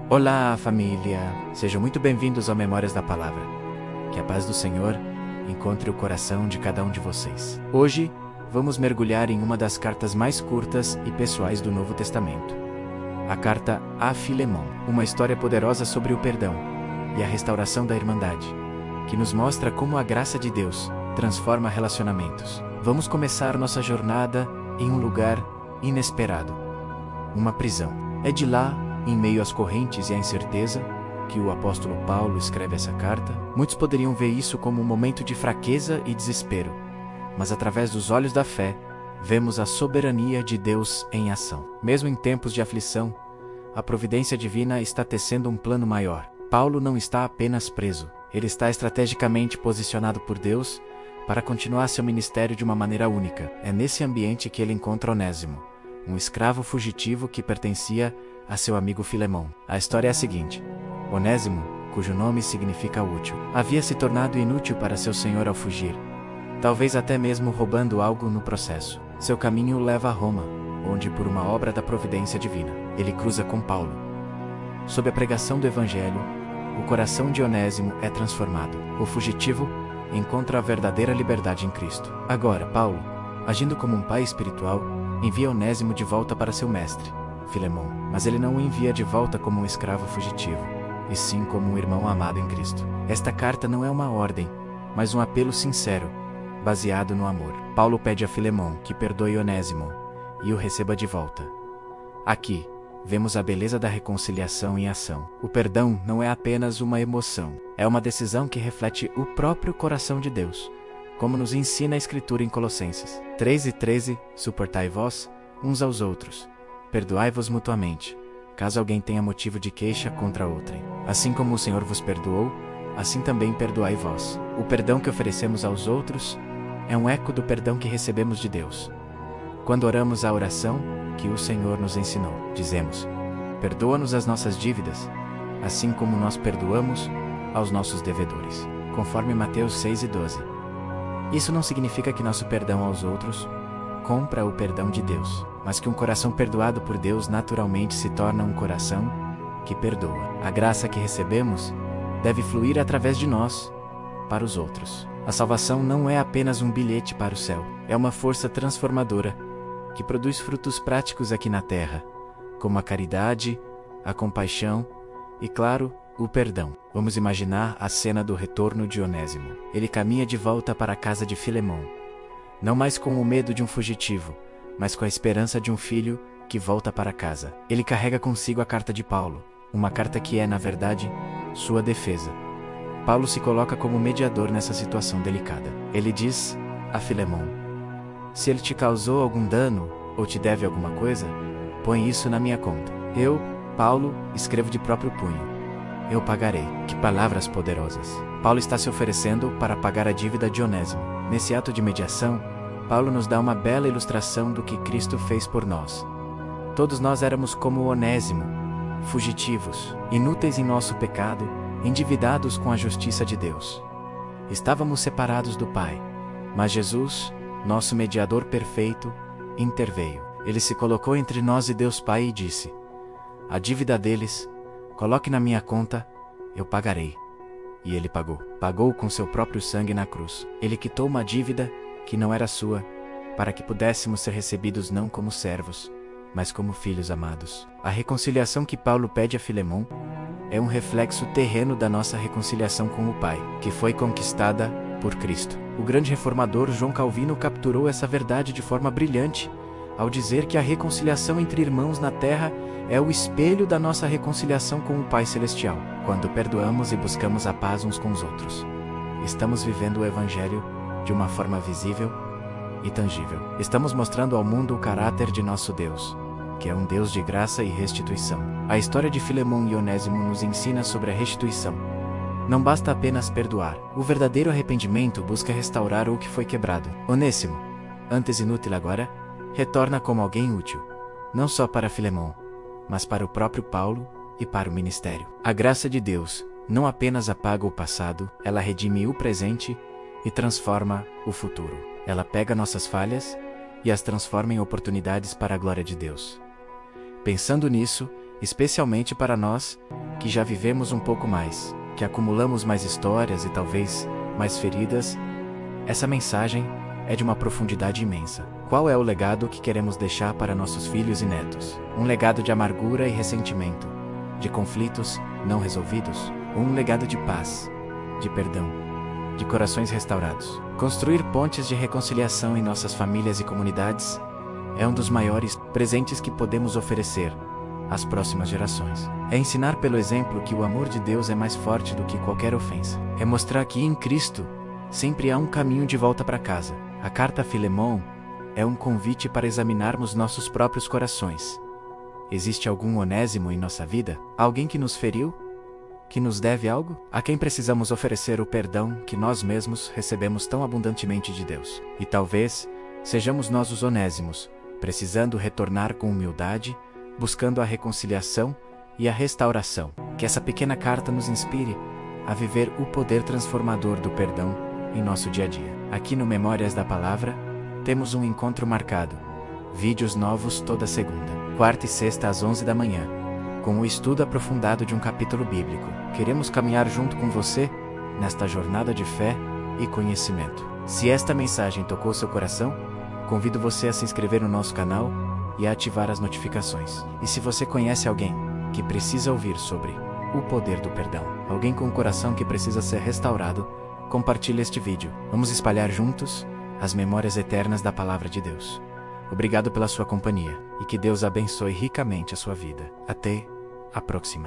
Olá, família! Sejam muito bem-vindos ao Memórias da Palavra. Que a paz do Senhor encontre o coração de cada um de vocês. Hoje, vamos mergulhar em uma das cartas mais curtas e pessoais do Novo Testamento. A carta a Filemon, uma história poderosa sobre o perdão e a restauração da Irmandade, que nos mostra como a graça de Deus transforma relacionamentos. Vamos começar nossa jornada em um lugar inesperado, uma prisão. É de lá, em meio às correntes e à incerteza, que o apóstolo Paulo escreve essa carta. Muitos poderiam ver isso como um momento de fraqueza e desespero, mas através dos olhos da fé, vemos a soberania de Deus em ação. Mesmo em tempos de aflição, a providência divina está tecendo um plano maior. Paulo não está apenas preso, ele está estrategicamente posicionado por Deus para continuar seu ministério de uma maneira única. É nesse ambiente que ele encontra Onésimo, um escravo fugitivo que pertencia a seu amigo Filemon. A história é a seguinte: Onésimo, cujo nome significa útil, havia se tornado inútil para seu senhor ao fugir, talvez até mesmo roubando algo no processo. Seu caminho o leva a Roma, onde, por uma obra da providência divina, ele cruza com Paulo. Sob a pregação do Evangelho, o coração de Onésimo é transformado. O fugitivo encontra a verdadeira liberdade em Cristo. Agora, Paulo, agindo como um pai espiritual, envia Onésimo de volta para seu mestre, Filemon, mas ele não o envia de volta como um escravo fugitivo, e sim como um irmão amado em Cristo. Esta carta não é uma ordem, mas um apelo sincero, baseado no amor. Paulo pede a Filemon que perdoe Onésimo e o receba de volta. Aqui, vemos a beleza da reconciliação em ação. O perdão não é apenas uma emoção, é uma decisão que reflete o próprio coração de Deus, como nos ensina a Escritura em Colossenses 3:13, suportai vós uns aos outros, perdoai-vos mutuamente, caso alguém tenha motivo de queixa contra outrem. Assim como o Senhor vos perdoou, assim também perdoai vós. O perdão que oferecemos aos outros é um eco do perdão que recebemos de Deus. Quando oramos a oração que o Senhor nos ensinou, dizemos: perdoa-nos as nossas dívidas, assim como nós perdoamos aos nossos devedores, conforme Mateus 6:12. Isso não significa que nosso perdão aos outros compra o perdão de Deus, mas que um coração perdoado por Deus naturalmente se torna um coração que perdoa. A graça que recebemos deve fluir através de nós para os outros. A salvação não é apenas um bilhete para o céu, é uma força transformadora que produz frutos práticos aqui na terra, como a caridade, a compaixão e, claro, o perdão. Vamos imaginar a cena do retorno de Onésimo. Ele caminha de volta para a casa de Filemon, não mais com o medo de um fugitivo, mas com a esperança de um filho que volta para casa. Ele carrega consigo a carta de Paulo, uma carta que é, na verdade, sua defesa. Paulo se coloca como mediador nessa situação delicada. Ele diz a Filemon: se ele te causou algum dano ou te deve alguma coisa, põe isso na minha conta. Eu, Paulo, escrevo de próprio punho. Eu pagarei. Que palavras poderosas! Paulo está se oferecendo para pagar a dívida de Onésimo. Nesse ato de mediação, Paulo nos dá uma bela ilustração do que Cristo fez por nós. Todos nós éramos como Onésimo, fugitivos, inúteis em nosso pecado, endividados com a justiça de Deus. Estávamos separados do Pai, mas Jesus, nosso mediador perfeito, interveio. Ele se colocou entre nós e Deus Pai e disse: a dívida deles, coloque na minha conta, eu pagarei. E ele pagou. Pagou com seu próprio sangue na cruz. Ele quitou uma dívida que não era sua, para que pudéssemos ser recebidos não como servos, mas como filhos amados. A reconciliação que Paulo pede a Filemon é um reflexo terreno da nossa reconciliação com o Pai, que foi conquistada por Cristo. O grande reformador João Calvino capturou essa verdade de forma brilhante, ao dizer que a reconciliação entre irmãos na terra é o espelho da nossa reconciliação com o Pai Celestial. Quando perdoamos e buscamos a paz uns com os outros, estamos vivendo o Evangelho de uma forma visível e tangível. Estamos mostrando ao mundo o caráter de nosso Deus, que é um Deus de graça e restituição. A história de Filemon e Onésimo nos ensina sobre a restituição. Não basta apenas perdoar. O verdadeiro arrependimento busca restaurar o que foi quebrado. Onésimo, antes inútil agora, retorna como alguém útil, não só para Filemon, mas para o próprio Paulo e para o ministério. A graça de Deus não apenas apaga o passado, ela redime o presente e transforma o futuro. Ela pega nossas falhas e as transforma em oportunidades para a glória de Deus. Pensando nisso, especialmente para nós que já vivemos um pouco mais, que acumulamos mais histórias e talvez mais feridas, essa mensagem é de uma profundidade imensa. Qual é o legado que queremos deixar para nossos filhos e netos? Um legado de amargura e ressentimento, de conflitos não resolvidos? Ou um legado de paz, de perdão, de corações restaurados? Construir pontes de reconciliação em nossas famílias e comunidades é um dos maiores presentes que podemos oferecer às próximas gerações. É ensinar pelo exemplo que o amor de Deus é mais forte do que qualquer ofensa. É mostrar que em Cristo sempre há um caminho de volta para casa. A carta a Filemão é um convite para examinarmos nossos próprios corações. Existe algum Onésimo em nossa vida? Alguém que nos feriu? Que nos deve algo? A quem precisamos oferecer o perdão que nós mesmos recebemos tão abundantemente de Deus? E talvez sejamos nós os Onésimos, precisando retornar com humildade, buscando a reconciliação e a restauração. Que essa pequena carta nos inspire a viver o poder transformador do perdão em nosso dia a dia. Aqui no Memórias da Palavra, temos um encontro marcado. Vídeos novos toda segunda, quarta e sexta às 11 da manhã, com o estudo aprofundado de um capítulo bíblico. Queremos caminhar junto com você nesta jornada de fé e conhecimento. Se esta mensagem tocou seu coração, convido você a se inscrever no nosso canal e a ativar as notificações. E se você conhece alguém que precisa ouvir sobre o poder do perdão, alguém com um coração que precisa ser restaurado, compartilhe este vídeo. Vamos espalhar juntos as memórias eternas da Palavra de Deus. Obrigado pela sua companhia e que Deus abençoe ricamente a sua vida. Até a próxima.